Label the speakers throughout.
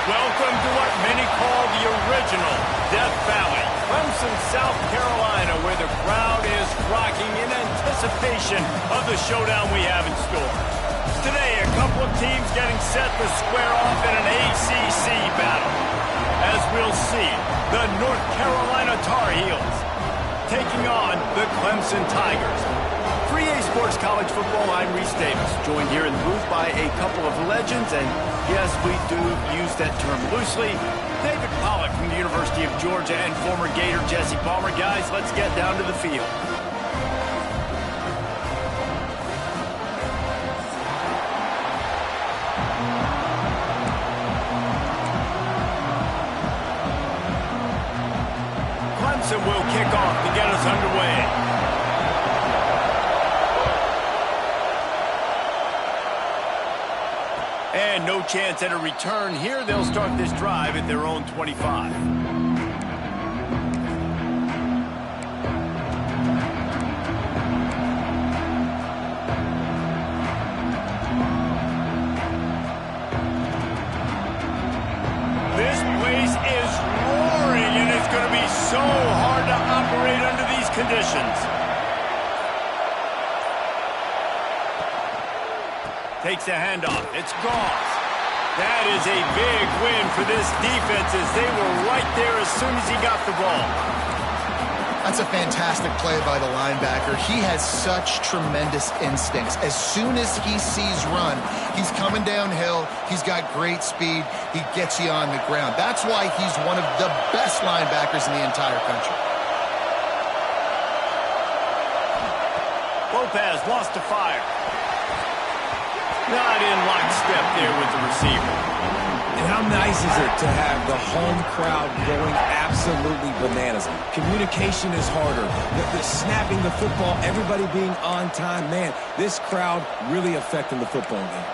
Speaker 1: Welcome to what many call the original Death Valley, Clemson, South Carolina, where the crowd is rocking in anticipation of the showdown we have in store. Today, a couple of teams getting set to square off in an ACC battle. As we'll see, the North Carolina Tar Heels taking on the Clemson Tigers. For EA Sports College Football, I'm Reese Davis, joined here in the booth by a couple of legends, and yes, we do use that term loosely. David Pollack from the University of Georgia and former Gator Jesse Palmer. Guys, let's get down to the field. Clemson will kick off to get us underway. And no chance at a return here. They'll start this drive at their own 25. This place is roaring, and it's going to be so hard to operate under these conditions. Takes the handoff. It's Goss. That is a big win for this defense as they were right there as soon as he got the ball.
Speaker 2: That's a fantastic play by the linebacker. He has such tremendous instincts. As soon as he sees run, he's coming downhill. He's got great speed. He gets you on the ground. That's why he's one of the best linebackers in the entire country.
Speaker 1: Lopez wants to fire. Not in lockstep there with the receiver.
Speaker 3: And how nice is it to have the home crowd going absolutely bananas? Communication is harder. The snapping the football, everybody being on time. Man, this crowd really affecting the football game.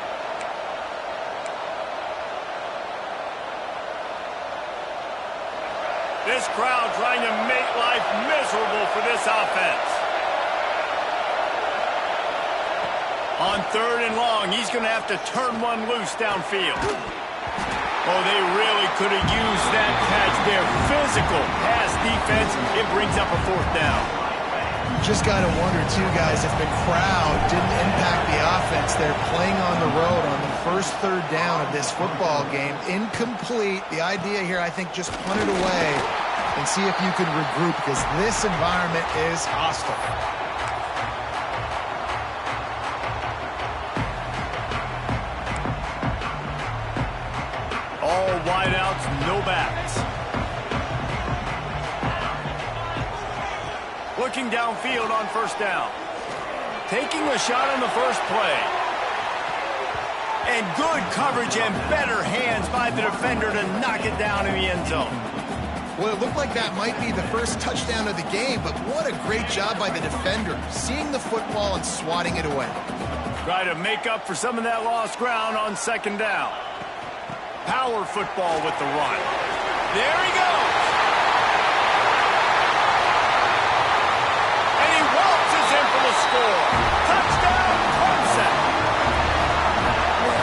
Speaker 1: This crowd trying to make life miserable for this offense. On 3rd and long, he's going to have to turn one loose downfield. Oh, they really could have used that catch there. Physical pass defense. It brings up a 4th down.
Speaker 2: Just got to wonder, too, guys, if the crowd didn't impact the offense. They're playing on the road on the first 3rd down of this football game. Incomplete. The idea here, I think, just punt it away and see if you can regroup because this environment is hostile.
Speaker 1: All wideouts, no backs. Looking downfield on 1st down. Taking a shot on the first play. And good coverage and better hands by the defender to knock it down in the end zone.
Speaker 2: Well, it looked like that might be the first touchdown of the game, but what a great job by the defender, seeing the football and swatting it away.
Speaker 1: Try to make up for some of that lost ground on 2nd down. Power football with the run. There he goes. And he waltzes in for the score. Touchdown, Clemson.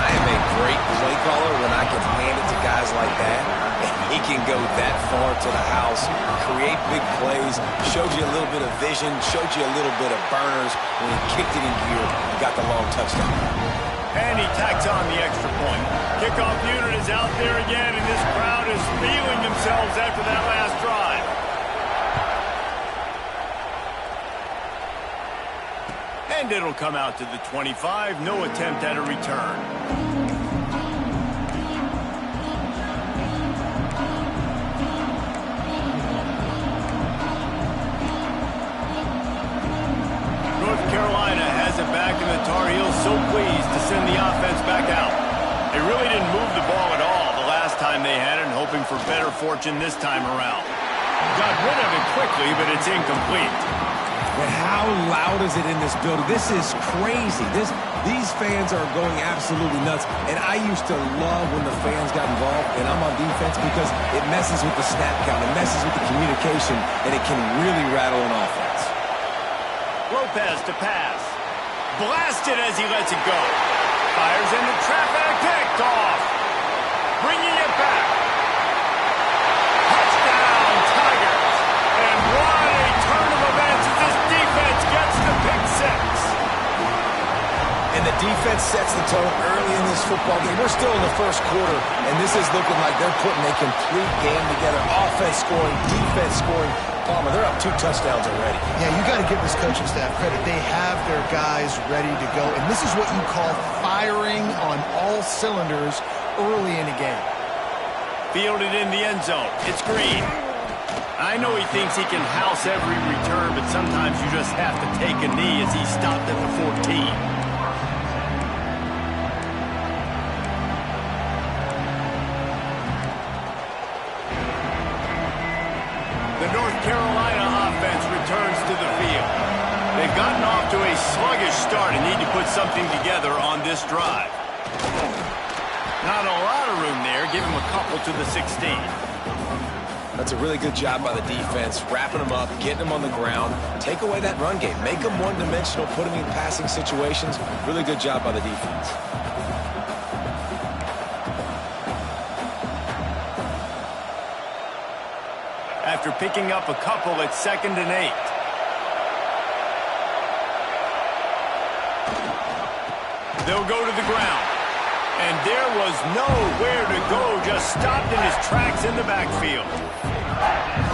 Speaker 3: I am a great play caller when I can hand it to guys like that. And he can go that far to the house, create big plays, showed you a little bit of vision, showed you a little bit of burners. When he kicked it in gear, he got the long touchdown.
Speaker 1: And he tacks on the extra point. Kickoff unit is out there again, and this crowd is feeling themselves after that last drive. And it'll come out to the 25. No attempt at a return. North Carolina has it back, and the Tar Heels so pleased to send the offense back out. They really didn't move the ball at all the last time they had it, and hoping for better fortune this time around. Got rid of it quickly, but it's incomplete.
Speaker 3: But how loud is it in this building? This is crazy. These fans are going absolutely nuts. And I used to love when the fans got involved, and I'm on defense because it messes with the snap count, it messes with the communication, and it can really rattle an offense.
Speaker 1: Lopez to pass. Blasted as he lets it go. Fires into traffic, picked off. Bringing it back.
Speaker 3: And the defense sets the tone early in this football game. We're still in the first quarter, and this is looking like they're putting a complete game together. Offense scoring, defense scoring. Palmer, they're up 2 touchdowns already.
Speaker 2: Yeah, you got to give this coaching staff credit. They have their guys ready to go, and this is what you call firing on all cylinders early in a game.
Speaker 1: Fielded in the end zone. It's Green. I know he thinks he can house every return, but sometimes you just have to take a knee as he stopped at the 14. The North Carolina offense returns to the field. They've gotten off to a sluggish start and need to put something together on this drive. Not a lot of room there. Give him a couple to the 16.
Speaker 3: That's a really good job by the defense, wrapping them up, getting them on the ground. Take away that run game. Make them one-dimensional, put them in passing situations. Really good job by the defense.
Speaker 1: After picking up a couple at 2nd and 8. They'll go to the ground. And there was nowhere to go, just stopped in his tracks in the backfield.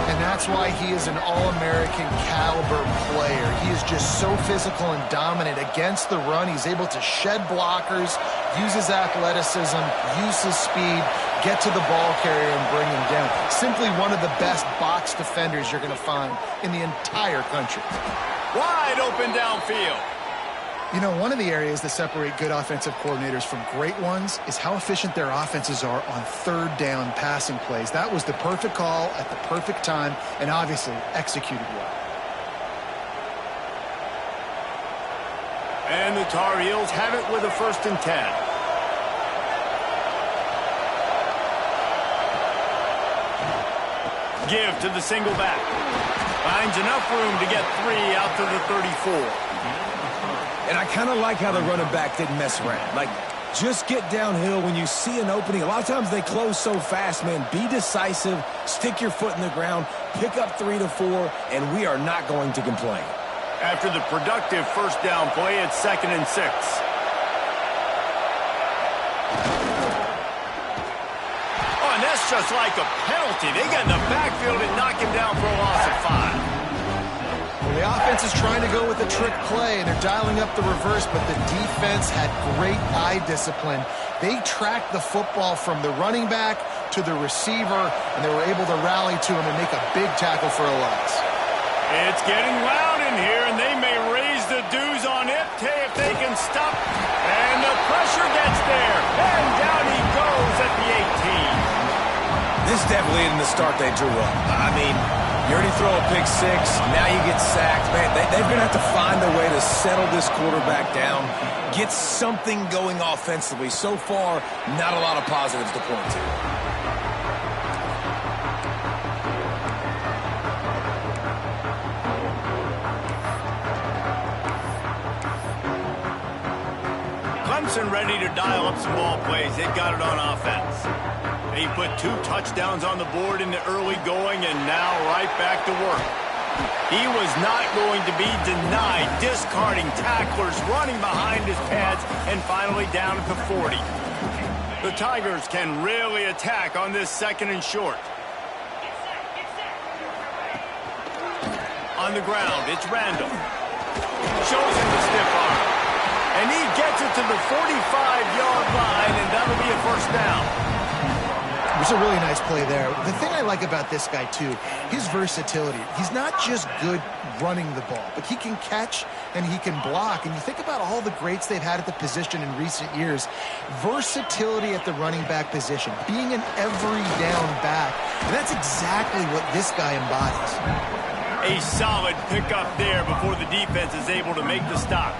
Speaker 2: And that's why he is an All-American caliber player. He is just so physical and dominant against the run. He's able to shed blockers, use his athleticism, use his speed, get to the ball carrier and bring him down. Simply one of the best box defenders you're going to find in the entire country.
Speaker 1: Wide open downfield.
Speaker 2: You know, one of the areas that separate good offensive coordinators from great ones is how efficient their offenses are on 3rd down passing plays. That was the perfect call at the perfect time and obviously executed well.
Speaker 1: And the Tar Heels have it with a 1st and 10. Give to the single back. Finds enough room to get 3 out to the 34.
Speaker 3: And I kind of like how the running back didn't mess around. Like, just get downhill when you see an opening. A lot of times they close so fast, man. Be decisive, stick your foot in the ground, pick up 3 to 4, and we are not going to complain.
Speaker 1: After the productive 1st down play, it's 2nd and 6. Oh, and that's just like a penalty. They get in the backfield and knock him down for a loss of 5.
Speaker 2: The offense is trying to go with a trick play, and they're dialing up the reverse, but the defense had great eye discipline. They tracked the football from the running back to the receiver, and they were able to rally to him and make a big tackle for a loss.
Speaker 1: It's getting loud in here, and they may raise the dues on it if they can stop. And the pressure gets there, and down he goes at the 18.
Speaker 3: This definitely isn't the start they drew up. I mean, you already throw a pick 6, now you get sacked. Man, they're going to have to find a way to settle this quarterback down, get something going offensively. So far, not a lot of positives to point to.
Speaker 1: Clemson ready to dial up some ball plays. They've got it on offense. He put 2 touchdowns on the board in the early going, and now right back to work. He was not going to be denied, discarding tacklers, running behind his pads, and finally down at the 40. The Tigers can really attack on this 2nd and short. On the ground, it's Randall. Shows him the stiff arm. And he gets it to the 45-yard line, and that'll be a 1st down.
Speaker 2: It was a really nice play there. The thing I like about this guy, too, his versatility. He's not just good running the ball, but he can catch and he can block. And you think about all the greats they've had at the position in recent years. Versatility at the running back position, being an every down back. And that's exactly what this guy embodies.
Speaker 1: A solid pickup there before the defense is able to make the stop.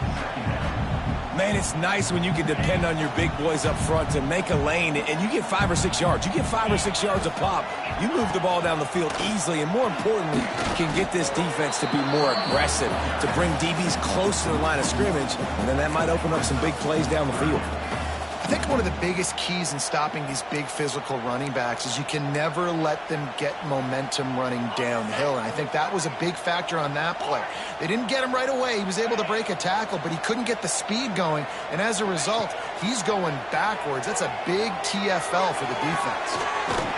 Speaker 3: Man, it's nice when you can depend on your big boys up front to make a lane, and you get 5 or 6 yards. You get 5 or 6 yards a pop. You move the ball down the field easily, and more importantly, can get this defense to be more aggressive, to bring DBs close to the line of scrimmage, and then that might open up some big plays down the field.
Speaker 2: I I think one of the biggest keys in stopping these big physical running backs is you can never let them get momentum running downhill, and I think that was a big factor on that play. They didn't get him right away. He was able to break a tackle, but he couldn't get the speed going, and as a result, he's going backwards. That's a big TFL for the defense.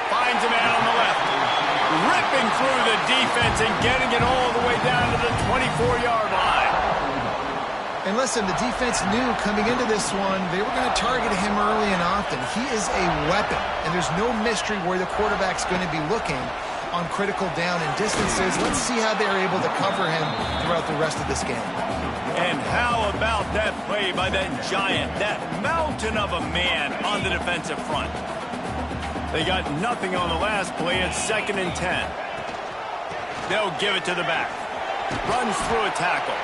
Speaker 1: Finds a man on the left, ripping through the defense and getting it all the way down to the 24-yard line.
Speaker 2: And listen, the defense knew coming into this one, they were going to target him early and often. He is a weapon, and there's no mystery where the quarterback's going to be looking on critical down and distances. Let's see how they're able to cover him throughout the rest of this game.
Speaker 1: And how about that play by that giant, that mountain of a man on the defensive front? They got nothing on the last play. It's 2nd and 10. They'll give it to the back. Runs through a tackle.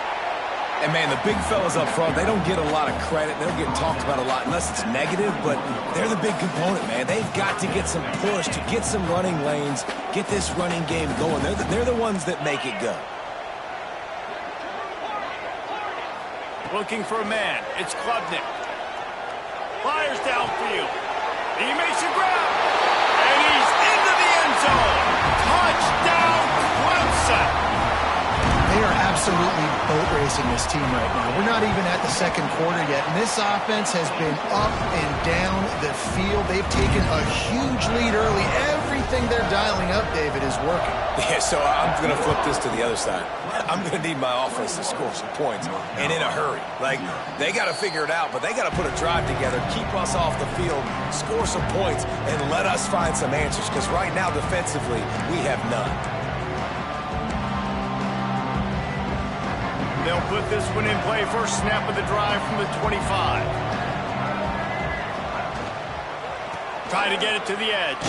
Speaker 3: And, man, the big fellas up front, they don't get a lot of credit. They don't get talked about a lot unless it's negative, but they're the big component, man. They've got to get some push, to get some running lanes, get this running game going. They're the ones that make it go.
Speaker 1: Looking for a man. It's Klubnik. Fires downfield. He makes a grab. And he's into the end zone. Touchdown, Clemson.
Speaker 2: They are absolutely boat racing this team right now. We're not even at the second quarter yet, and this offense has been up and down the field. They've taken a huge lead early. Everything they're dialing up, David, is working.
Speaker 3: Yeah, so I'm going to flip this to the other side. I'm going to need my offense to score some points, and in a hurry. Like, they got to figure it out, but they got to put a drive together, keep us off the field, score some points, and let us find some answers, because right now, defensively, we have none.
Speaker 1: They'll put this one in play. First snap of the drive from the 25. Try to get it to the edge.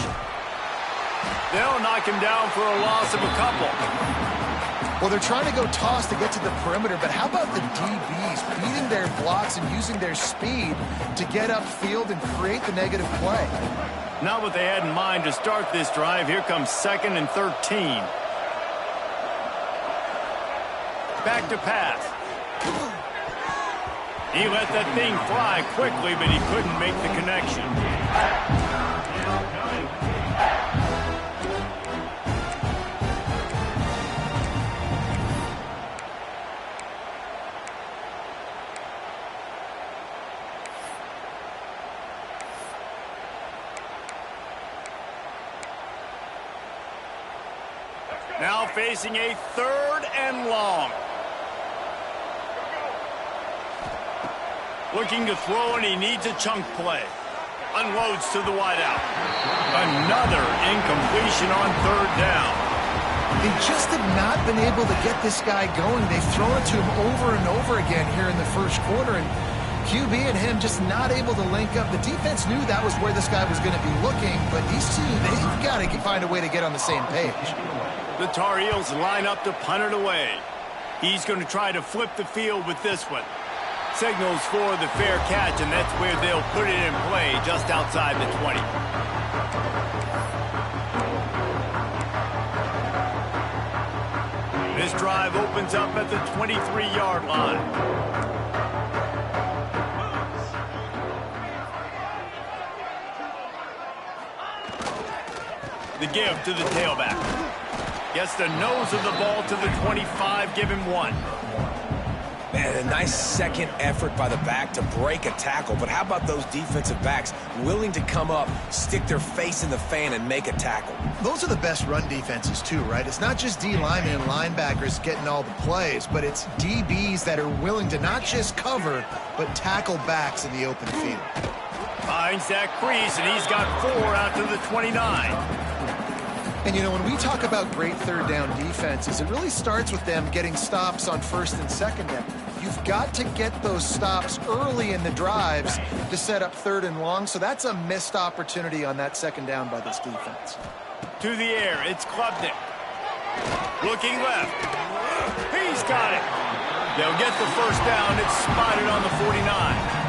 Speaker 1: They'll knock him down for a loss of a couple.
Speaker 2: Well, they're trying to go toss to get to the perimeter, but how about the DBs beating their blocks and using their speed to get upfield and create the negative play?
Speaker 1: Not what they had in mind to start this drive. Here comes 2nd and 13. Back to pass. He let that thing fly quickly, but he couldn't make the connection. Now facing a 3rd and long. Looking to throw, and he needs a chunk play. Unloads to the wideout. Another incompletion on 3rd down.
Speaker 2: They just have not been able to get this guy going. They've thrown it to him over and over again here in the first quarter, and QB and him just not able to link up. The defense knew that was where this guy was going to be looking, but these two, they've got to find a way to get on the same page.
Speaker 1: The Tar Heels line up to punt it away. He's going to try to flip the field with this one. Signals for the fair catch, and that's where they'll put it in play, just outside the 20. This drive opens up at the 23-yard line. The give to the tailback. Gets the nose of the ball to the 25, give him 1.
Speaker 3: Man, a nice second effort by the back to break a tackle. But how about those defensive backs willing to come up, stick their face in the fan, and make a tackle?
Speaker 2: Those are the best run defenses, too, right? It's not just D linemen and linebackers getting all the plays, but it's DBs that are willing to not just cover, but tackle backs in the open field.
Speaker 1: Finds that crease, and he's got 4 out to the 29.
Speaker 2: And, you know, when we talk about great 3rd down defenses, it really starts with them getting stops on 1st and 2nd down. You've got to get those stops early in the drives to set up 3rd and long, so that's a missed opportunity on that 2nd down by this defense.
Speaker 1: To the air, it's Klubnik. Looking left. He's got it. They'll get the first down. It's spotted on the 49.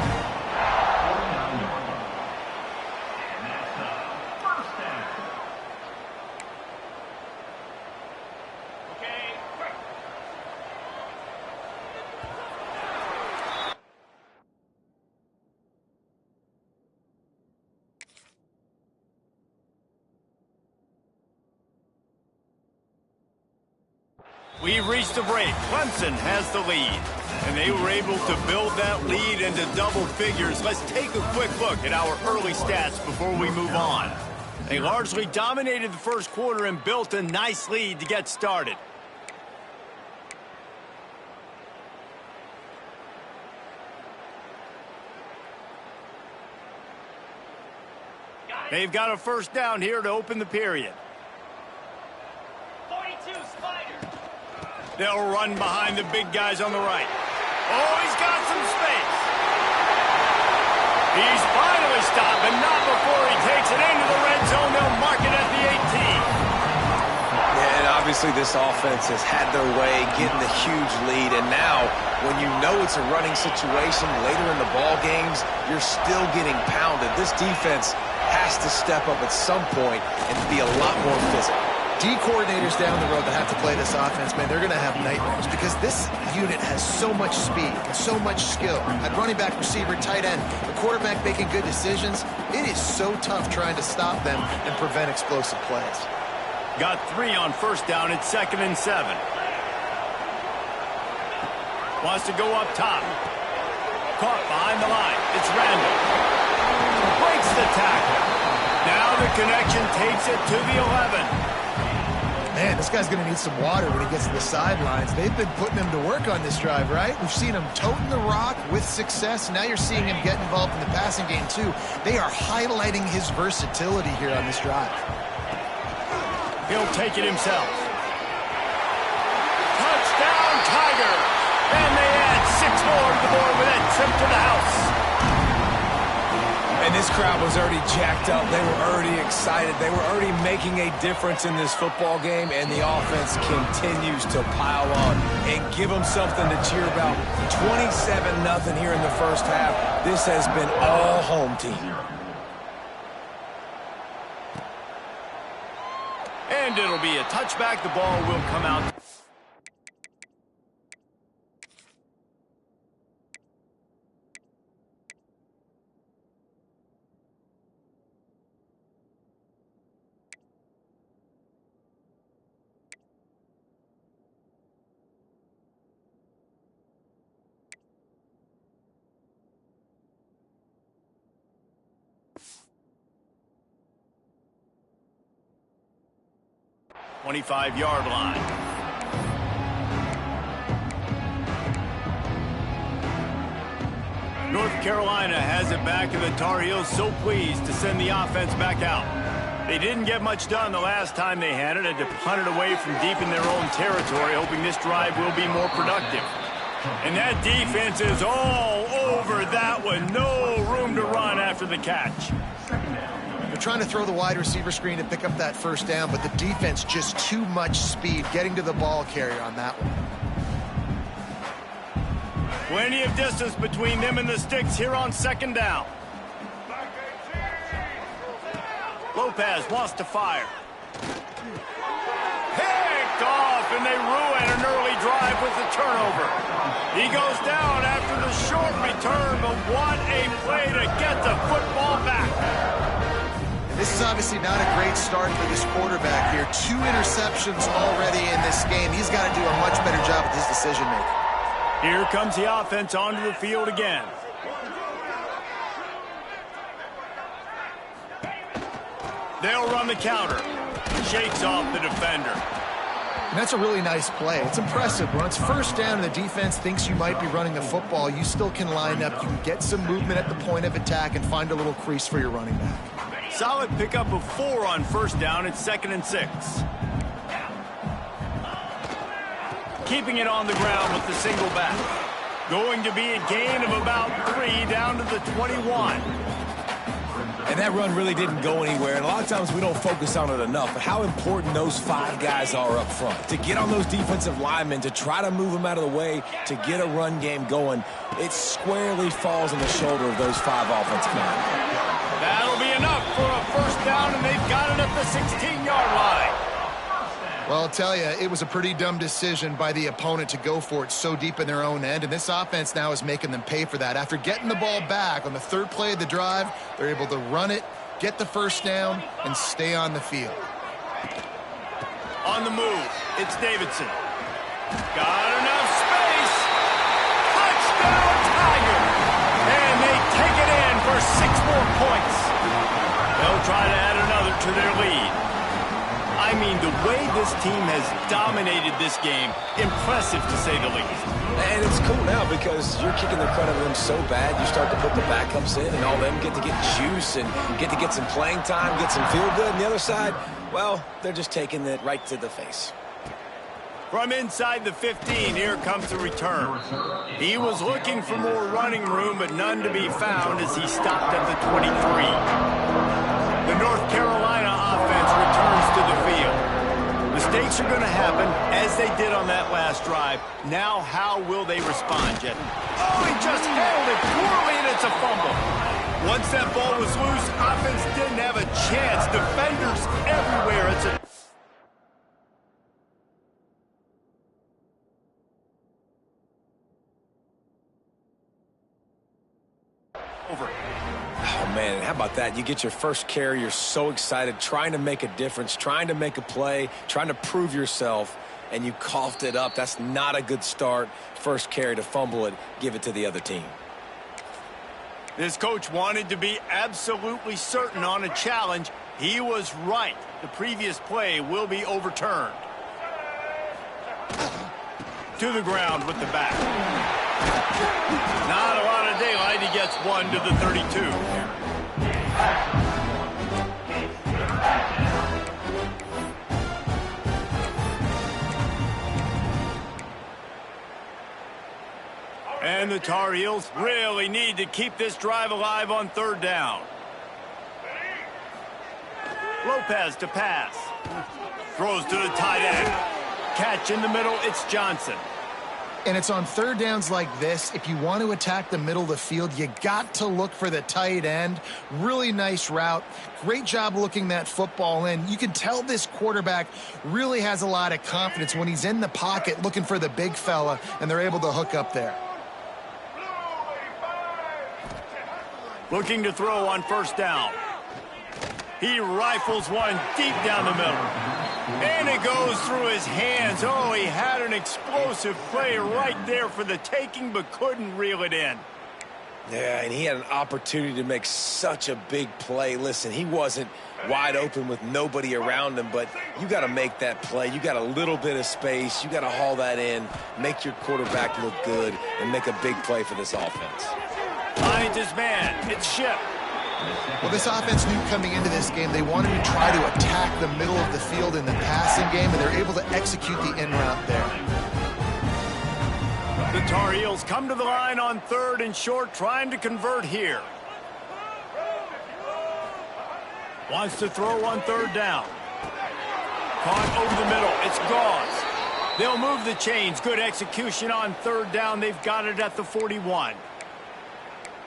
Speaker 1: We've reached the break. Clemson has the lead, and they were able to build that lead into double figures. Let's take a quick look at our early stats before we move on. They largely dominated the first quarter and built a nice lead to get started. They've got a first down here to open the period.
Speaker 4: 42 Spider.
Speaker 1: They'll run behind the big guys on the right. Oh, he's got some space. He's finally stopped, but not before he takes it into the red zone. They'll mark it at the 18.
Speaker 3: Yeah, and obviously this offense has had their way, getting the huge lead. And now, when you know it's a running situation later in the ball games, you're still getting pounded. This defense has to step up at some point and be a lot more physical.
Speaker 2: D coordinators down the road that have to play this offense, man, they're going to have nightmares because this unit has so much speed and so much skill. At running back, receiver, tight end, the quarterback making good decisions. It is so tough trying to stop them and prevent explosive plays.
Speaker 1: Got 3 on first down. It's 2nd and 7. Wants to go up top. Caught behind the line. It's Randall. Breaks the tackle. Now the connection takes it to the 11.
Speaker 2: Man, this guy's going to need some water when he gets to the sidelines. They've been putting him to work on this drive, right? We've seen him toting the rock with success. Now you're seeing him get involved in the passing game, too. They are highlighting his versatility here on this drive.
Speaker 1: He'll take it himself. Touchdown, Tigers! And they add 6 more to the board with that trip to the house.
Speaker 3: And this crowd was already jacked up. They were already excited. They were already making a difference in this football game, and the offense continues to pile on and give them something to cheer about. 27-0 here in the first half. This has been all home team.
Speaker 1: And it'll be a touchback. The ball will come out. .25-yard line. North Carolina has it back, and the Tar Heels so pleased to send the offense back out. They didn't get much done the last time they had it, and to punt it away from deep in their own territory, hoping this drive will be more productive. And that defense is all over that one. No room to run after the catch.
Speaker 2: They're trying to throw the wide receiver screen to pick up that first down, but the defense just too much speed getting to the ball carrier on that one.
Speaker 1: Plenty of distance between them and the sticks here on 2nd down. Lopez wants to fire. Picked off, and they ruin an early drive with the turnover. He goes down after the short return, but what a play to get the football back.
Speaker 2: This is obviously not a great start for this quarterback here. 2 interceptions already in this game. He's got to do a much better job with his decision-making.
Speaker 1: Here comes the offense onto the field again. They'll run the counter. Shakes off the defender.
Speaker 2: And that's a really nice play. It's impressive. When it's first down and the defense thinks you might be running the football, you still can line up. You can get some movement at the point of attack and find a little crease for your running back.
Speaker 1: Solid pickup of 4 on first down. It's 2nd and 6. Keeping it on the ground with the single back. Going to be a gain of about 3 down to the 21.
Speaker 3: And that run really didn't go anywhere. And a lot of times we don't focus on it enough. But how important those 5 guys are up front. To get on those defensive linemen, to try to move them out of the way, to get a run game going, it squarely falls on the shoulder of those 5 offensive linemen.
Speaker 1: That'll be enough for a first down, and they've got it at the 16-yard line.
Speaker 2: Well, I'll tell you, it was a pretty dumb decision by the opponent to go for it so deep in their own end, and this offense now is making them pay for that. After getting the ball back on the 3rd play of the drive, they're able to run it, get the first down, and stay on the field.
Speaker 1: On the move, it's Davidson. Got enough space. Touchdown, Tiger. And they take it in for 6 more points. They'll try to add another to their lead. I mean, the way this team has dominated this game, impressive to say the least.
Speaker 3: And it's cool now because you're kicking the crud out of them so bad, you start to put the backups in, and all of them get to get juice and get to get some playing time, get some feel good. And the other side, well, they're just taking it right to the face.
Speaker 1: From inside the 15, here comes the return. He was looking for more running room, but none to be found as he stopped at the 23. The North Carolina offense returns to the field. Mistakes are going to happen, as they did on that last drive. Now, how will they respond, Jet? Oh, he just handled it poorly, and it's a fumble. Once that ball was loose, offense didn't have a chance. Defenders everywhere. It's a... over.
Speaker 3: Oh, man, how about that? You get your first carry, you're so excited, trying to make a difference, trying to make a play, trying to prove yourself, and you coughed it up. That's not a good start. First carry to fumble it, give it to the other team.
Speaker 1: This coach wanted to be absolutely certain on a challenge. He was right. The previous play will be overturned. To the ground with the back. Not a lot of daylight. He gets 1 to the 32. And the Tar Heels really need to keep this drive alive on 3rd down. Lopez to pass. Throws to the tight end. Catch in the middle, it's Johnson.
Speaker 2: And it's on 3rd downs like this. If you want to attack the middle of the field, you got to look for the tight end. Really nice route. Great job looking that football in. You can tell this quarterback really has a lot of confidence when he's in the pocket looking for the big fella, and they're able to hook up there.
Speaker 1: Looking to throw on 1st down. He rifles one deep down the middle. And it goes through his hands. Oh, he had an explosive play right there for the taking, but couldn't reel it in.
Speaker 3: Yeah, and he had an opportunity to make such a big play. Listen, he wasn't wide open with nobody around him, but you got to make that play. You got a little bit of space. You got to haul that in, make your quarterback look good, and make a big play for this offense.
Speaker 1: Finds his man. It's Ship.
Speaker 2: Well, this offense knew coming into this game they wanted to try to attack the middle of the field in the passing game, and they're able to execute the in route there.
Speaker 1: The Tar Heels come to the line on 3rd and short, trying to convert here. Wants to throw on 3rd down. Caught over the middle. It's Gauze. They'll move the chains. Good execution on 3rd down. They've got it at the 41.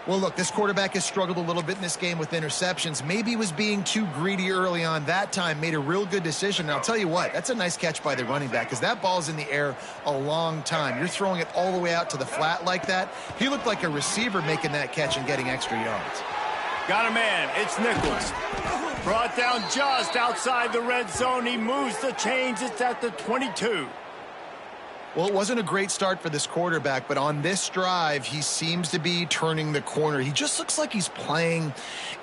Speaker 2: Well, look, this quarterback has struggled a little bit in this game with interceptions. Maybe he was being too greedy early on. That time made a real good decision. And I'll tell you what, that's a nice catch by the running back because that ball's in the air a long time. You're throwing it all the way out to the flat like that. He looked like a receiver making that catch and getting extra yards.
Speaker 1: Got a man. It's Nichols. Brought down just outside the red zone. He moves the chains. It's at the 22.
Speaker 2: Well, it wasn't a great start for this quarterback, but on this drive, he seems to be turning the corner. He just looks like he's playing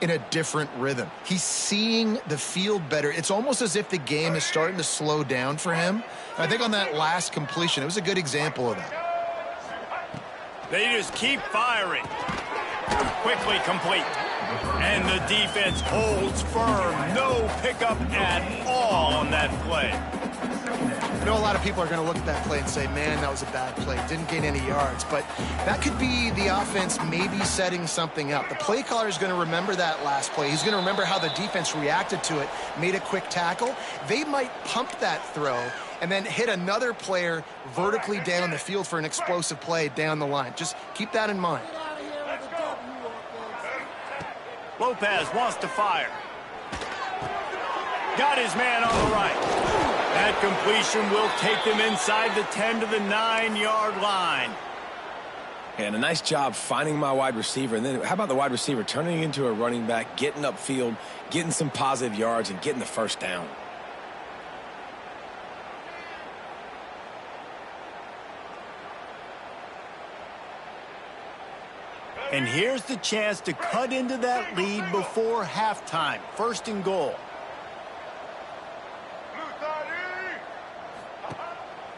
Speaker 2: in a different rhythm. He's seeing the field better. It's almost as if the game is starting to slow down for him. And I think on that last completion, it was a good example of that.
Speaker 1: They just keep firing. Quickly complete. And the defense holds firm. No pickup at all on that play.
Speaker 2: I know a lot of people are going to look at that play and say, man, that was a bad play. Didn't gain any yards. But that could be the offense maybe setting something up. The play caller is going to remember that last play. He's going to remember how the defense reacted to it, made a quick tackle. They might pump that throw and then hit another player vertically down the field for an explosive play down the line. Just keep that in mind.
Speaker 1: Lopez wants to fire. Got his man on the right. That completion will take them inside the 10 to the 9-yard line.
Speaker 3: And a nice job finding my wide receiver. And then how about the wide receiver turning into a running back, getting upfield, getting some positive yards, and getting the 1st down.
Speaker 1: And here's the chance to cut into that lead before halftime. 1st and goal.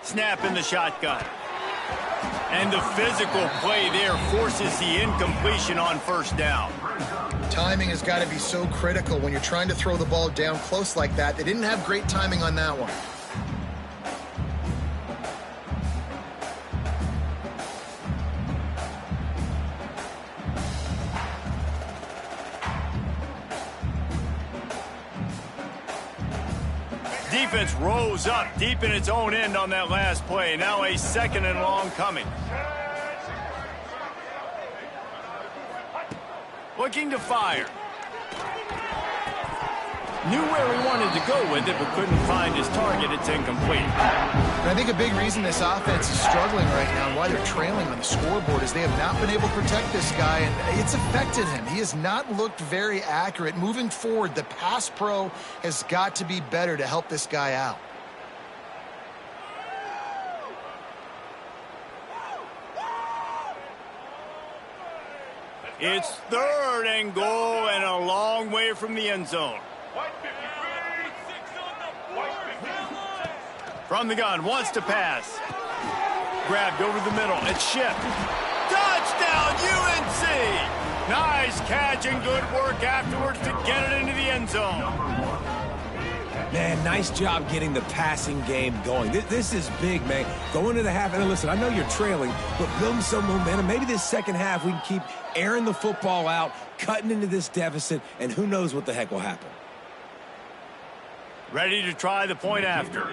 Speaker 1: Snap in the shotgun. And the physical play there forces the incompletion on 1st down.
Speaker 2: Timing has got to be so critical when you're trying to throw the ball down close like that. They didn't have great timing on that one.
Speaker 1: Defense rose up deep in its own end on that last play. Now a 2nd and long coming. Looking to fire. Knew where he wanted to go with it, but couldn't find his target. It's incomplete.
Speaker 2: And I think a big reason this offense is struggling right now and why they're trailing on the scoreboard is they have not been able to protect this guy, and it's affected him. He has not looked very accurate. Moving forward, the pass pro has got to be better to help this guy out.
Speaker 1: It's 3rd and goal and a long way from the end zone. From the gun, wants to pass. Grabbed over the middle. It's shipped. Touchdown, UNC! Nice catch and good work afterwards to get it into the end zone.
Speaker 3: Man, nice job getting the passing game going. This is big, man. Go into the half, and listen, I know you're trailing, but building some momentum. Maybe this second half we can keep airing the football out, cutting into this deficit, and who knows what the heck will happen.
Speaker 1: Ready to try the point after.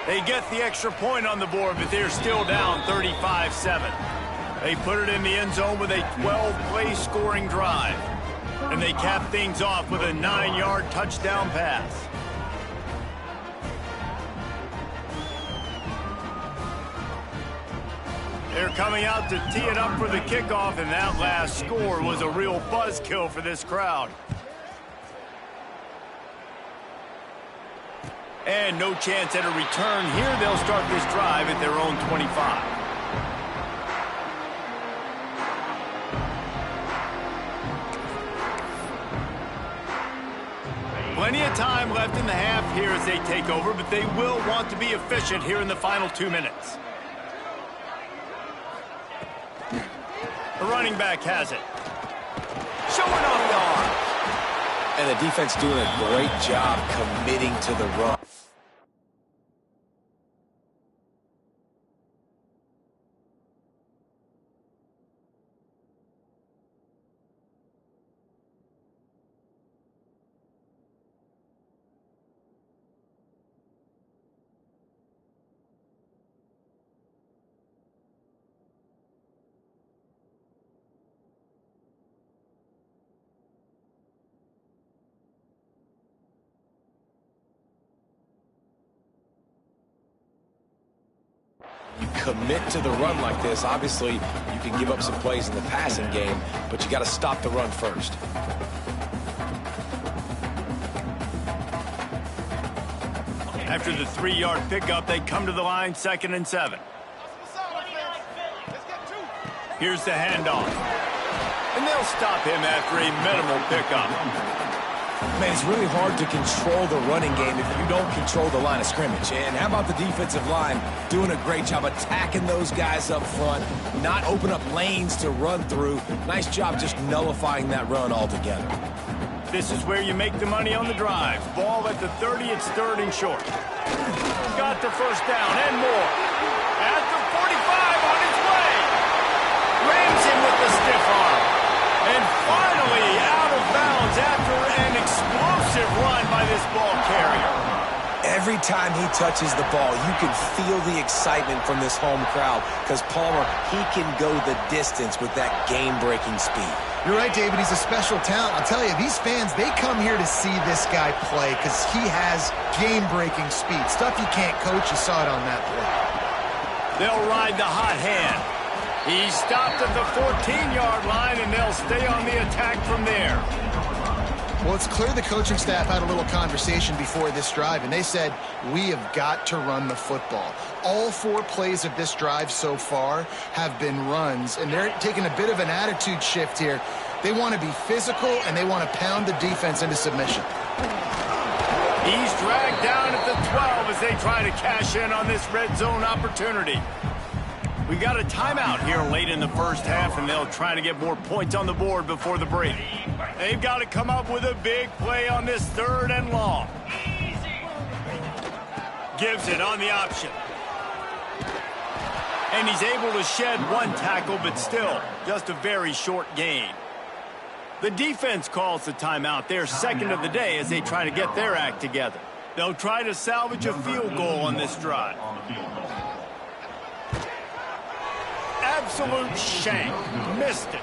Speaker 1: They get the extra point on the board, but they're still down 35-7. They put it in the end zone with a 12-play scoring drive. And they cap things off with a 9-yard touchdown pass. They're coming out to tee it up for the kickoff, and that last score was a real buzzkill for this crowd. And no chance at a return here. They'll start this drive at their own 25. Plenty of time left in the half here as they take over, but they will want to be efficient here in the final 2 minutes. The running back has it. Showing off the arm.
Speaker 3: And the defense doing a great job committing to the run. You commit to the run like this. Obviously, you can give up some plays in the passing game, but you got to stop the run first.
Speaker 1: After the 3-yard pickup, they come to the line, 2nd and 7. Here's the handoff. And they'll stop him after a minimal pickup.
Speaker 3: Man, it's really hard to control the running game if you don't control the line of scrimmage. And how about the defensive line doing a great job attacking those guys up front, not open up lanes to run through. Nice job just nullifying that run altogether.
Speaker 1: This is where you make the money on the drive. Ball at the 30, it's 3rd and short. Got the 1st down and more. At the 45 on his way. Rams him with the stiff arm. And finally out of bounds after an explosive run by this ball carrier.
Speaker 3: Every time he touches the ball, you can feel the excitement from this home crowd because Palmer, he can go the distance with that game-breaking speed.
Speaker 2: You're right, David. He's a special talent. I'll tell you, these fans, they come here to see this guy play because he has game-breaking speed. Stuff you can't coach. You saw it on that play.
Speaker 1: They'll ride the hot hand. He stopped at the 14-yard line, and they'll stay on the attack from there.
Speaker 2: Well, it's clear the coaching staff had a little conversation before this drive, and they said, we have got to run the football. All 4 plays of this drive so far have been runs, and they're taking a bit of an attitude shift here. They want to be physical, and they want to pound the defense into submission.
Speaker 1: He's dragged down at the 12 as they try to cash in on this red zone opportunity. We got a timeout here late in the first half, and they'll try to get more points on the board before the break. They've got to come up with a big play on this 3rd and long. Gives it on the option. And he's able to shed 1 tackle, but still just a very short gain. The defense calls the timeout, their 2nd of the day, as they try to get their act together. They'll try to salvage a field goal on this drive. Absolute shank. Missed it.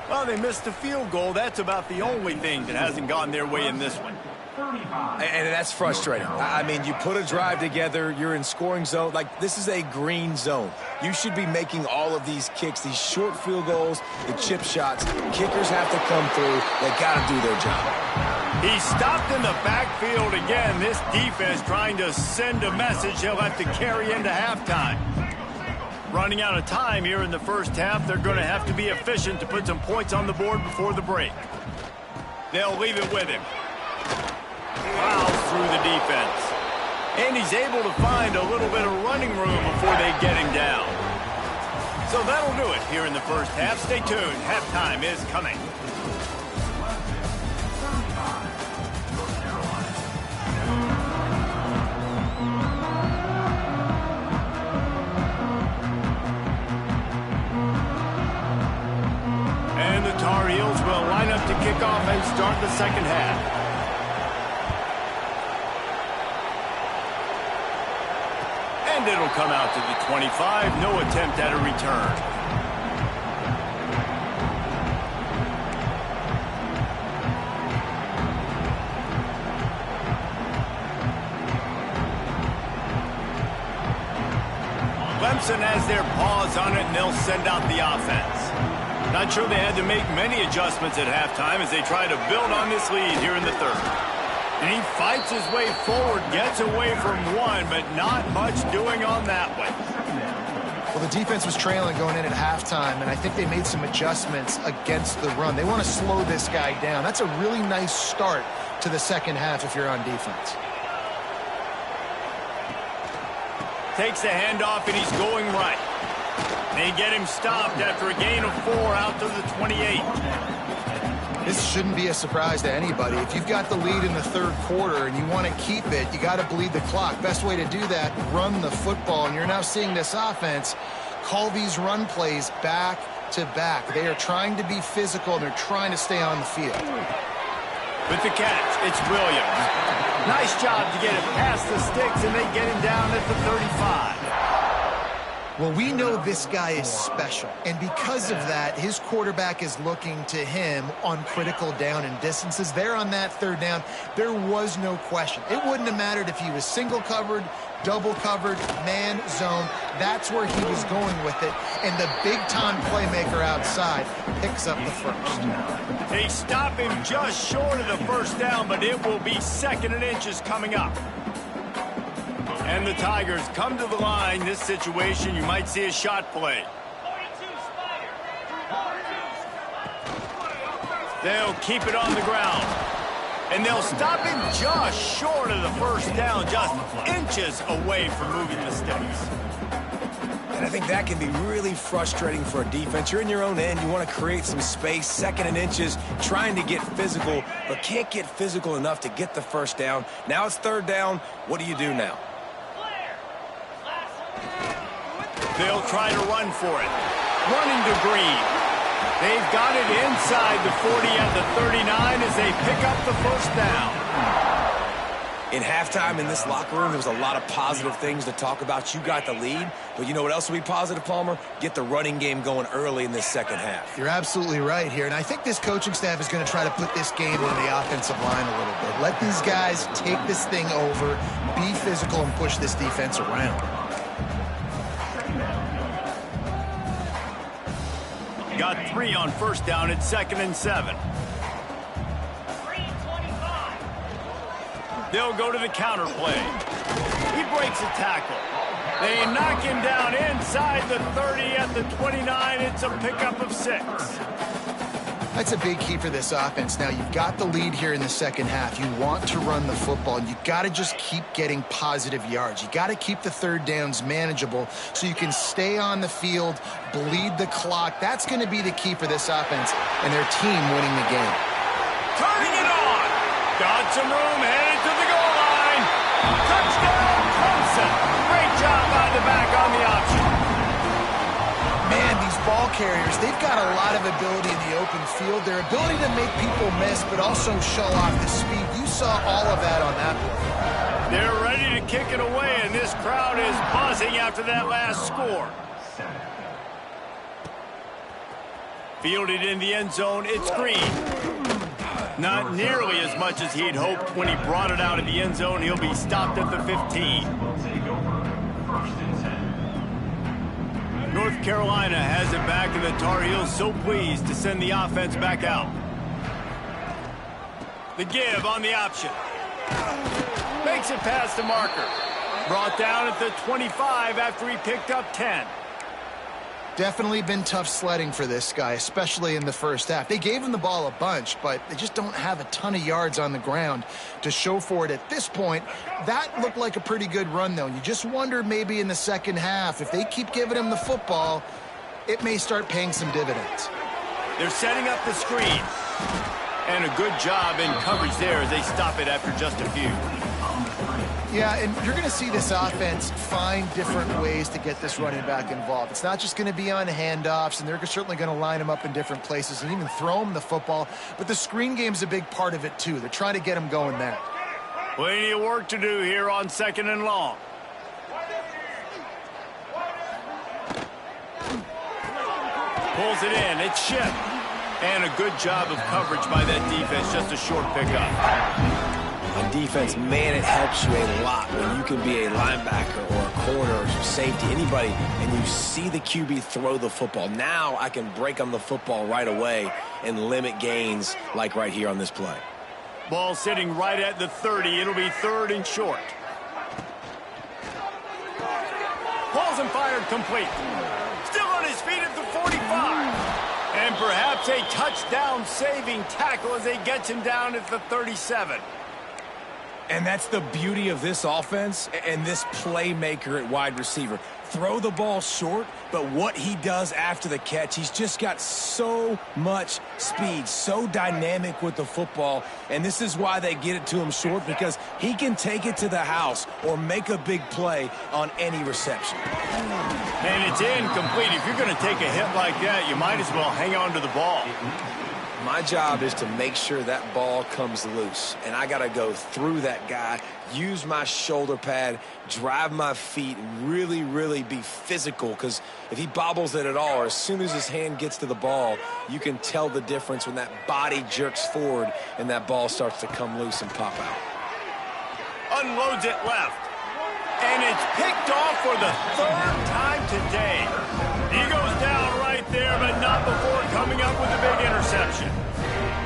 Speaker 1: Well, they missed the field goal. That's about the only thing that hasn't gone their way in this one.
Speaker 3: And that's frustrating. I mean, you put a drive together, you're in scoring zone. Like, this is a green zone. You should be making all of these kicks, these short field goals, the chip shots. Kickers have to come through. They got to do their job.
Speaker 1: He stopped in the backfield again. This defense trying to send a message they'll have to carry into halftime. Running out of time here in the first half, they're going to have to be efficient to put some points on the board before the break. They'll leave it with him. Fouls through the defense. And he's able to find a little bit of running room before they get him down. So that'll do it here in the first half. Stay tuned. Halftime is coming. And the Tar Heels will line up to kick off and start the second half. And it'll come out to the 25. No attempt at a return. Clemson has their paws on it, and they'll send out the offense. Not sure they had to make many adjustments at halftime as they try to build on this lead here in the 3rd. And he fights his way forward, gets away from 1, but not much doing on that one.
Speaker 2: Well, the defense was trailing going in at halftime, and I think they made some adjustments against the run. They want to slow this guy down. That's a really nice start to the second half if you're on defense.
Speaker 1: Takes the handoff, and he's going right. They get him stopped after a gain of 4 out to the 28.
Speaker 2: This shouldn't be a surprise to anybody. If you've got the lead in the 3rd quarter and you want to keep it, you got to bleed the clock. Best way to do that, run the football. And you're now seeing this offense call these run plays back to back. They are trying to be physical, and they're trying to stay on the field.
Speaker 1: With the catch, it's Williams. Nice job to get him past the sticks, and they get him down at the 35.
Speaker 2: Well, we know this guy is special, and because of that, his quarterback is looking to him on critical down and distances. There on that 3rd down, there was no question. It wouldn't have mattered if he was single covered, double covered, man, zone. That's where he was going with it, and the big-time playmaker outside picks up the 1st.
Speaker 1: They stop him just short of the 1st down, but it will be 2nd and inches coming up. And the Tigers come to the line. This situation, you might see a shot play. They'll keep it on the ground. And they'll stop him just short of the 1st down, just inches away from moving the sticks.
Speaker 3: And I think that can be really frustrating for a defense. You're in your own end. You want to create some space, 2nd and inches, trying to get physical, but can't get physical enough to get the 1st down. Now it's 3rd down. What do you do now?
Speaker 1: They'll try to run for it. Running to Green. They've got it inside the 40 at the 39 as they pick up the 1st down.
Speaker 3: In halftime in this locker room, there was a lot of positive things to talk about. You got the lead, but you know what else will be positive, Palmer? Get the running game going early in this second half.
Speaker 2: You're absolutely right here, and I think this coaching staff is going to try to put this game on the offensive line a little bit. Let these guys take this thing over, be physical, and push this defense around.
Speaker 1: Got 3 on 1st down at 2nd and 7. They'll go to the counter play. He breaks a tackle. They knock him down inside the 30 at the 29. It's a pickup of 6.
Speaker 2: That's a big key for this offense. Now, you've got the lead here in the second half. You want to run the football, and you've got to just keep getting positive yards. You got to keep the third downs manageable so you can stay on the field, bleed the clock. That's going to be the key for this offense and their team winning the game.
Speaker 1: Turning it on. Got some room, headed to the goal line. Touchdown, Clemson. Great job by the back on the option.
Speaker 2: Man, these ball carriers, they've got a lot of ability in the open field. Their ability to make people miss, but also show off the speed. You saw all of that on that play.
Speaker 1: They're ready to kick it away, and this crowd is buzzing after that last score. Fielded in the end zone, it's Green. Not nearly as much as he'd hoped when he brought it out of the end zone. He'll be stopped at the 15. North Carolina has it back, and the Tar Heels so pleased to send the offense back out. The give on the option. Makes it past the marker. Brought down at the 25 after he picked up 10.
Speaker 2: Definitely been tough sledding for this guy, especially in the first half. They gave him the ball a bunch, but they just don't have a ton of yards on the ground to show for it at this point. That looked like a pretty good run, though. You just wonder maybe in the second half, if they keep giving him the football, it may start paying some dividends.
Speaker 1: They're setting up the screen. And a good job in coverage there as they stop it after just a few.
Speaker 2: Yeah, and you're going to see this offense find different ways to get this running back involved. It's not just going to be on handoffs, and they're certainly going to line him up in different places and even throw him the football. But the screen game's a big part of it, too. They're trying to get him going there.
Speaker 1: Plenty of work to do here on 2nd and long. Pulls it in. It's Ship. And a good job of coverage by that defense. Just a short pickup.
Speaker 3: On defense, man, it helps you a lot when you can be a linebacker or a corner or safety, anybody, and you see the QB throw the football. Now I can break on the football right away and limit gains like right here on this play.
Speaker 1: Ball sitting right at the 30. It'll be 3rd and short. Balls and fired complete. Still on his feet at the 45. And perhaps a touchdown-saving tackle as they get him down at the 37.
Speaker 3: And that's the beauty of this offense and this playmaker at wide receiver. Throw the ball short, but what he does after the catch, he's just got so much speed, so dynamic with the football, and this is why they get it to him short, because he can take it to the house or make a big play on any reception.
Speaker 1: And it's incomplete. If you're going to take a hit like that, you might as well hang on to the ball.
Speaker 3: My job is to make sure that ball comes loose, and I got to go through that guy, use my shoulder pad, drive my feet, and really, really be physical, because if he bobbles it at all, or as soon as his hand gets to the ball, you can tell the difference when that body jerks forward and that ball starts to come loose and pop out.
Speaker 1: Unloads it left. And it's picked off for the 3rd time today. He goes down right there, but not before coming up with a big interception.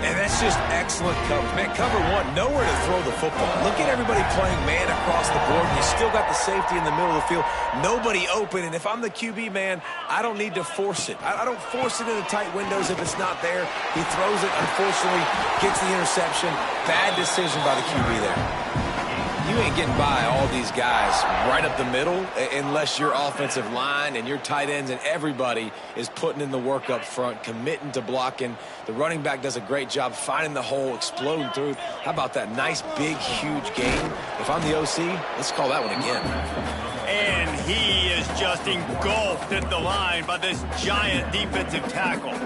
Speaker 3: And that's just excellent coverage. Man, cover one, nowhere to throw the football. Look at everybody playing man across the board. You still got the safety in the middle of the field. Nobody open, and if I'm the QB, man, I don't need to force it. I don't force it into tight windows if it's not there. He throws it, unfortunately, gets the interception. Bad decision by the QB there. You ain't getting by all these guys right up the middle unless your offensive line and your tight ends and everybody is putting in the work up front, committing to blocking. The running back does a great job finding the hole, exploding through. How about that nice, big, huge game? If I'm the OC, let's call that one again.
Speaker 1: And he is just engulfed at the line by this giant defensive tackle.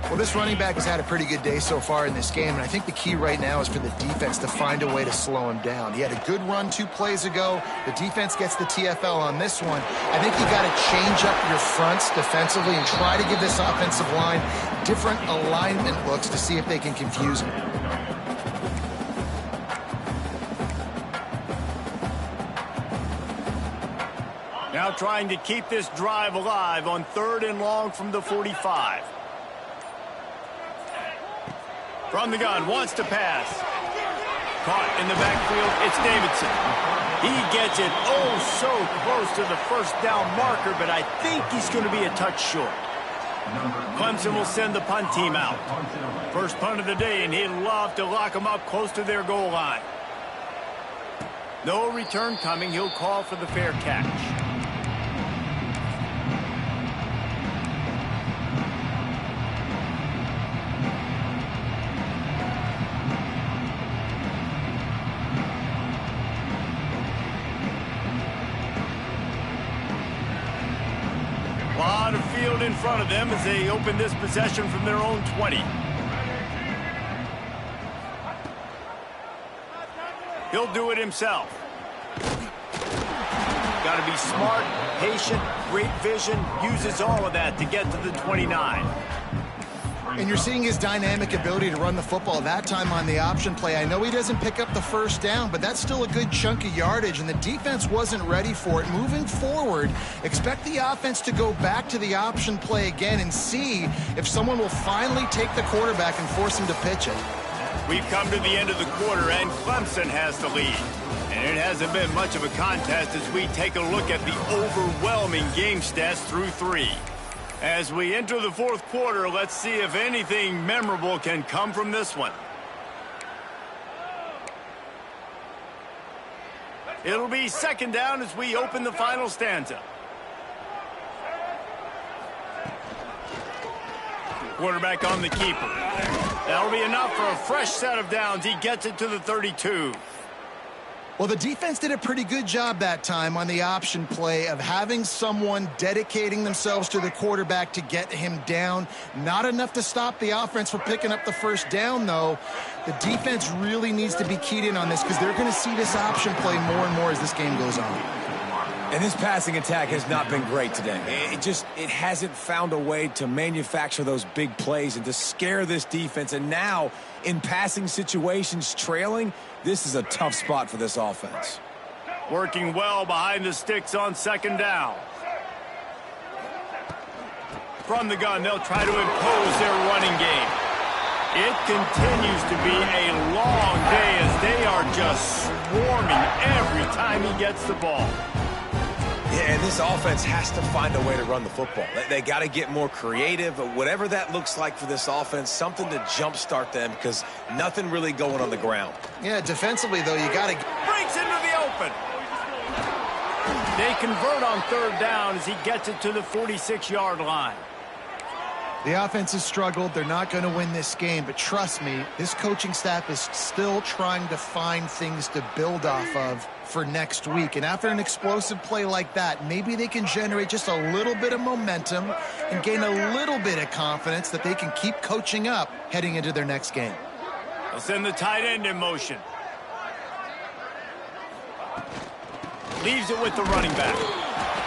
Speaker 2: Well, this running back has had a pretty good day so far in this game, and I think the key right now is for the defense to find a way to slow him down. He had a good run 2 plays ago. The defense gets the TFL on this one. I think you got to change up your fronts defensively and try to give this offensive line different alignment looks to see if they can confuse him.
Speaker 1: Now trying to keep this drive alive on 3rd and long from the 45. From the gun, wants to pass. caught in the backfield. It's Davidson. He gets it so close to the first down marker, but I think he's going to be a touch short. Clemson will send the punt team out. First punt of the day, and he'd love to lock them up close to their goal line. No return coming. He'll call for the fair catch. A lot of field in front of them as they open this possession from their own 20. He'll do it himself. Got to be smart, patient, great vision, uses all of that to get to the 29.
Speaker 2: And you're seeing his dynamic ability to run the football that time on the option play. I know he doesn't pick up the first down, but that's still a good chunk of yardage, and the defense wasn't ready for it. Moving forward, expect the offense to go back to the option play again and see if someone will finally take the quarterback and force him to pitch it.
Speaker 1: We've come to the end of the quarter, and Clemson has the lead. And it hasn't been much of a contest as we take a look at the overwhelming game stats through 3. As we enter the fourth quarter, let's see if anything memorable can come from this one. It'll be second down as we open the final stanza. Quarterback on the keeper. That'll be enough for a fresh set of downs. He gets it to the 32.
Speaker 2: Well, the defense did a pretty good job that time on the option play of having someone dedicating themselves to the quarterback to get him down. Not enough to stop the offense from picking up the first down, though. The defense really needs to be keyed in on this because they're going to see this option play more and more as this game goes on.
Speaker 3: And this passing attack has not been great today. It hasn't found a way to manufacture those big plays and to scare this defense. And now, in passing situations, trailing, this is a tough spot for this offense.
Speaker 1: Working well behind the sticks on second down. From the gun, they'll try to impose their running game. It continues to be a long day as they are just swarming every time he gets the ball.
Speaker 3: Yeah, and this offense has to find a way to run the football. They got to get more creative, but whatever that looks like for this offense, something to jumpstart them because nothing really going on the ground.
Speaker 2: Yeah, defensively, though, you got to...
Speaker 1: Breaks into the open. They convert on third down as he gets it to the 46-yard line.
Speaker 2: The offense has struggled. They're not going to win this game, but trust me, this coaching staff is still trying to find things to build off of for next week. And after an explosive play like that, maybe they can generate just a little bit of momentum and gain a little bit of confidence that they can keep coaching up heading into their next game.
Speaker 1: They'll send the tight end in motion. Leaves it with the running back.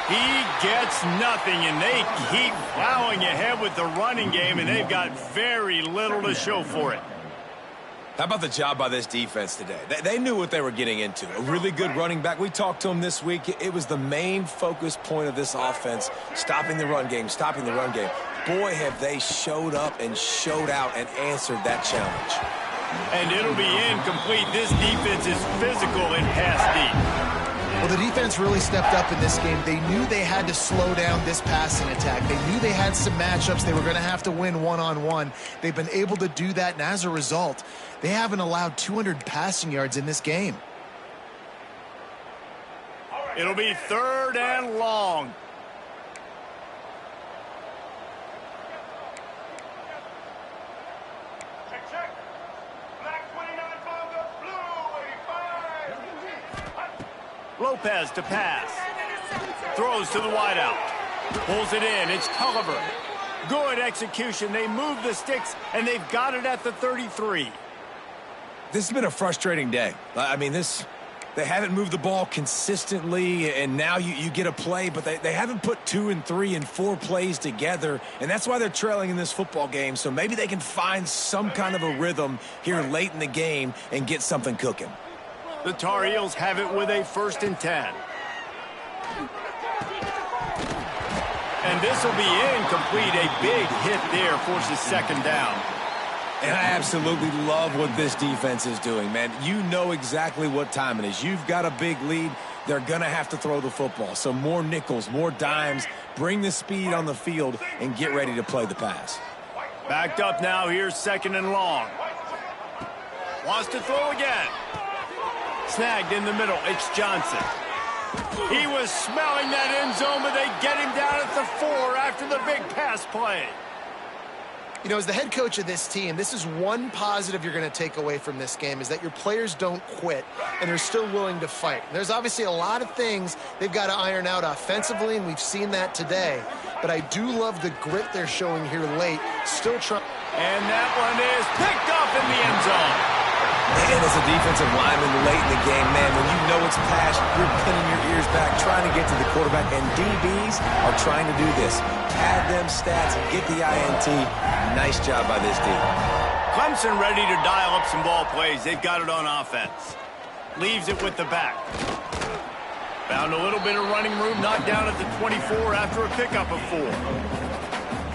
Speaker 1: He gets nothing, and they keep plowing ahead with the running game, and they've got very little to show for it.
Speaker 3: How about the job by this defense today? They knew what they were getting into. A really good running back. We talked to him this week. It was the main focus point of this offense, stopping the run game, stopping the run game. Boy, have they showed up and showed out and answered that challenge.
Speaker 1: And it'll be incomplete. This defense is physical and pass deep.
Speaker 2: Well, the defense really stepped up in this game. They knew they had to slow down this passing attack. They knew they had some matchups they were going to have to win one-on-one. They've been able to do that, and as a result, they haven't allowed 200 passing yards in this game.
Speaker 1: It'll be third and long. Lopez to pass. Throws to the wideout. Pulls it in. It's Culliver. Good execution. They move the sticks, and they've got it at the 33.
Speaker 3: This has been a frustrating day. I mean, they haven't moved the ball consistently, and now you get a play, but they haven't put 2 and 3 and 4 plays together, and that's why they're trailing in this football game. So maybe they can find some kind of a rhythm here late in the game and get something cooking.
Speaker 1: The Tar Heels have it with a 1st and 10. And this will be incomplete. A big hit there forces second down.
Speaker 3: And I absolutely love what this defense is doing, man. You know exactly what time it is. You've got a big lead. They're going to have to throw the football. So more nickels, more dimes, bring the speed on the field, and get ready to play the pass.
Speaker 1: Backed up now. Here's 2nd and long. Wants to throw again. Snagged in the middle. It's Johnson. He was smelling that end zone, but they get him down at the 4 after the big pass play.
Speaker 2: You know, as the head coach of this team, this is one positive you're going to take away from this game, is that your players don't quit, and they're still willing to fight. There's obviously a lot of things they've got to iron out offensively, and we've seen that today. But I do love the grit they're showing here late. Still trying.
Speaker 1: And that one is picked up in the end zone.
Speaker 3: And as a defensive lineman late in the game, man, when you know it's pass, you're pinning your ears back, trying to get to the quarterback, and DBs are trying to do this. Pad them stats, get the INT. Nice job by this D.
Speaker 1: Clemson ready to dial up some ball plays. They've got it on offense. Leaves it with the back. Found a little bit of running room, knocked down at the 24 after a pickup of 4.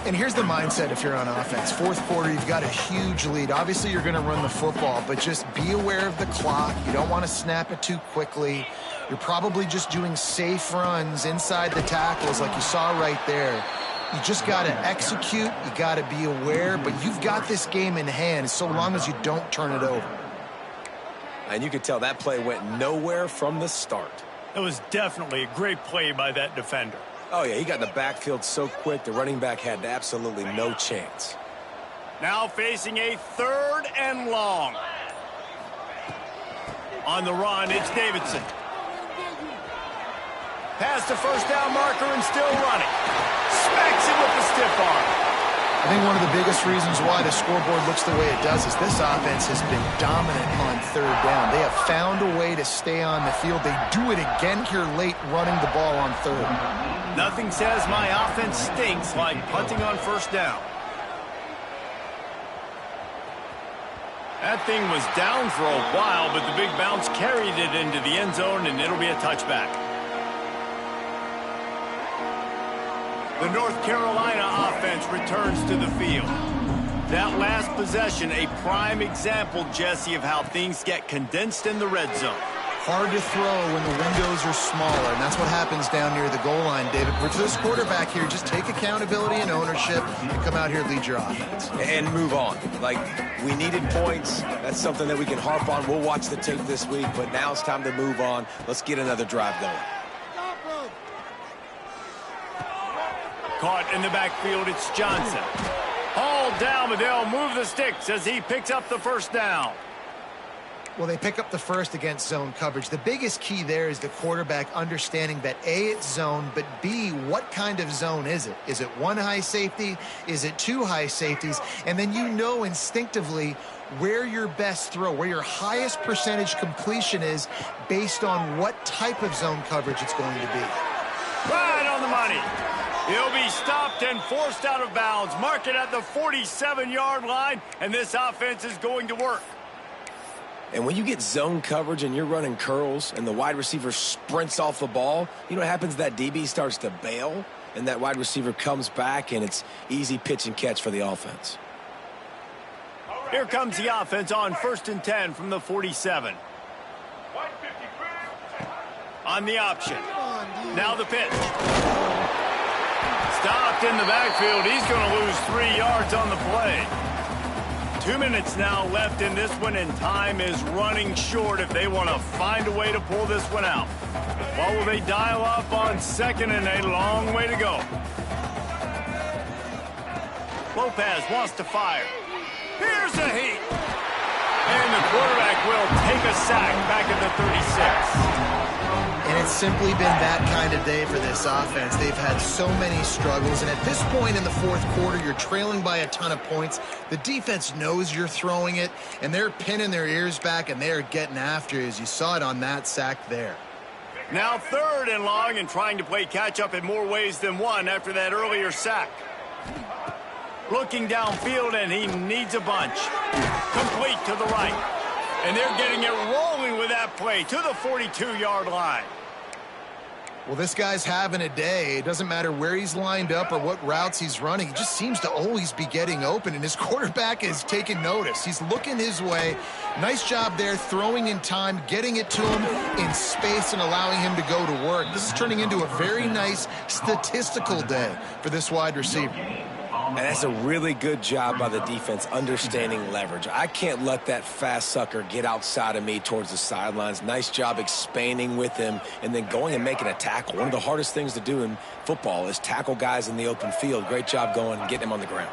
Speaker 2: And here's the mindset if you're on offense. 4th quarter, you've got a huge lead. Obviously, you're going to run the football, but just be aware of the clock. You don't want to snap it too quickly. You're probably just doing safe runs inside the tackles like you saw right there. You just got to execute. You got to be aware, but you've got this game in hand so long as you don't turn it over.
Speaker 3: And you could tell that play went nowhere from the start.
Speaker 1: It was definitely a great play by that defender.
Speaker 3: Oh, yeah, he got in the backfield so quick, the running back had absolutely no chance.
Speaker 1: Now facing a 3rd and long. On the run, it's Davidson. Past the first down marker and still running. Smacks him with the stiff arm.
Speaker 2: I think one of the biggest reasons why the scoreboard looks the way it does is this offense has been dominant on 3rd down. They have found a way to stay on the field. They do it again here late, running the ball on 3rd.
Speaker 1: Nothing says my offense stinks like punting on 1st down. That thing was down for a while, but the big bounce carried it into the end zone, and it'll be a touchback. The North Carolina offense returns to the field. That last possession, a prime example, Jesse, of how things get condensed in the red zone.
Speaker 2: Hard to throw when the windows are smaller, and that's what happens down near the goal line, David. For this quarterback here, just take accountability and ownership and come out here and lead your offense.
Speaker 3: And move on. Like, we needed points. That's something that we can harp on. We'll watch the tape this week, but now it's time to move on. Let's get another drive going.
Speaker 1: Caught in the backfield, it's Johnson. Hauled down, but they'll move the sticks as he picks up the 1st down.
Speaker 2: Well, they pick up the 1st against zone coverage. The biggest key there is the quarterback understanding that A, it's zone, but B, what kind of zone is it? Is it 1 high safety? Is it 2 high safeties? And then you know instinctively where your best throw, where your highest percentage completion is based on what type of zone coverage it's going to be.
Speaker 1: Right on the money. He'll be stopped and forced out of bounds. Mark it at the 47-yard line, and this offense is going to work.
Speaker 3: And when you get zone coverage and you're running curls and the wide receiver sprints off the ball, you know what happens? That DB starts to bail, and that wide receiver comes back, and it's easy pitch and catch for the offense.
Speaker 1: Here comes the offense on 1st and 10 from the 47. On the option. Now the pitch. Stopped in the backfield. He's going to lose 3 yards on the play. 2 minutes now left in this one, and time is running short if they want to find a way to pull this one out. What will they dial up on 2nd and a long way to go? Lopez wants to fire. Here's a heat. And the quarterback will take a sack back at the 36.
Speaker 2: And it's simply been that kind of day for this offense. They've had so many struggles, and at this point in the 4th quarter, you're trailing by a ton of points. The defense knows you're throwing it, and they're pinning their ears back, and they're getting after you, as you saw it on that sack there.
Speaker 1: Now 3rd and long, and trying to play catch-up in more ways than one after that earlier sack. Looking downfield, and he needs a bunch. Complete to the right. And they're getting it rolling with that play to the 42-yard line.
Speaker 2: Well, this guy's having a day. It doesn't matter where he's lined up or what routes he's running. He just seems to always be getting open, and his quarterback is taking notice. He's looking his way. Nice job there, throwing in time, getting it to him in space and allowing him to go to work. This is turning into a very nice statistical day for this wide receiver.
Speaker 3: And that's a really good job by the defense understanding leverage. I can't let that fast sucker get outside of me towards the sidelines. Nice job expanding with him and then going and making a tackle. One of the hardest things to do in football is tackle guys in the open field. Great job going and getting him on the ground.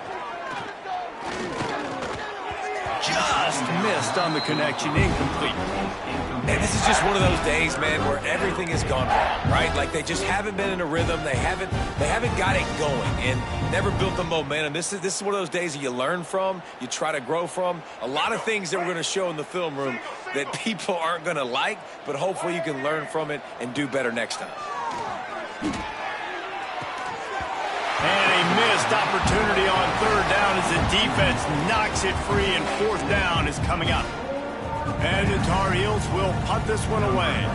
Speaker 1: Just missed on the connection, incomplete.
Speaker 3: And this is just one of those days, man, where everything has gone wrong, right? Like they just haven't been in a rhythm. They haven't got it going and never built the momentum. This is one of those days that you learn from, you try to grow from. A lot of things that we're going to show in the film room that people aren't going to like, but hopefully you can learn from it and do better next time.
Speaker 1: And a missed opportunity on third down as the defense knocks it free, and fourth down is coming up. And the Tar Heels will punt this one away.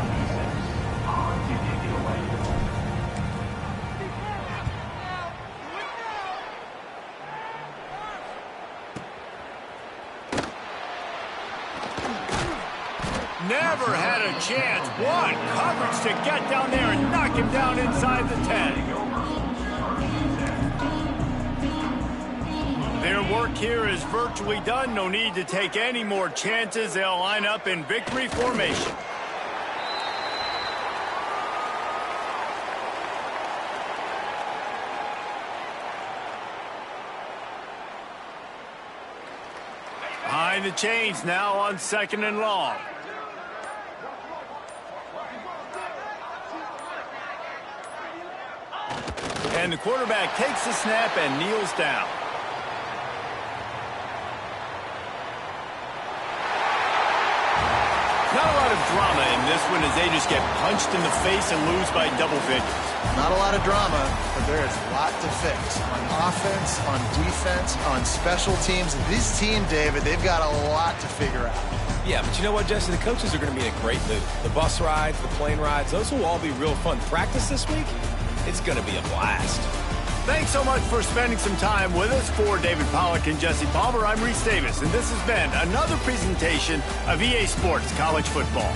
Speaker 1: Never had a chance. What coverage to get down there and knock him down inside the 10. Their work here is virtually done. No need to take any more chances. They'll line up in victory formation. Behind the chains now on 2nd and long. And the quarterback takes the snap and kneels down. Not a lot of drama in this one as they just get punched in the face and lose by double figures.
Speaker 2: Not a lot of drama, but there is a lot to fix. On offense, on defense, on special teams. This team, David, they've got a lot to figure out.
Speaker 3: Yeah, but you know what, Jesse? The coaches are going to be in a great mood. The bus rides, the plane rides, those will all be real fun. Practice this week, it's going to be a blast.
Speaker 1: Thanks so much for spending some time with us. For David Pollack and Jesse Palmer, I'm Reese Davis, and this has been another presentation of EA Sports College Football.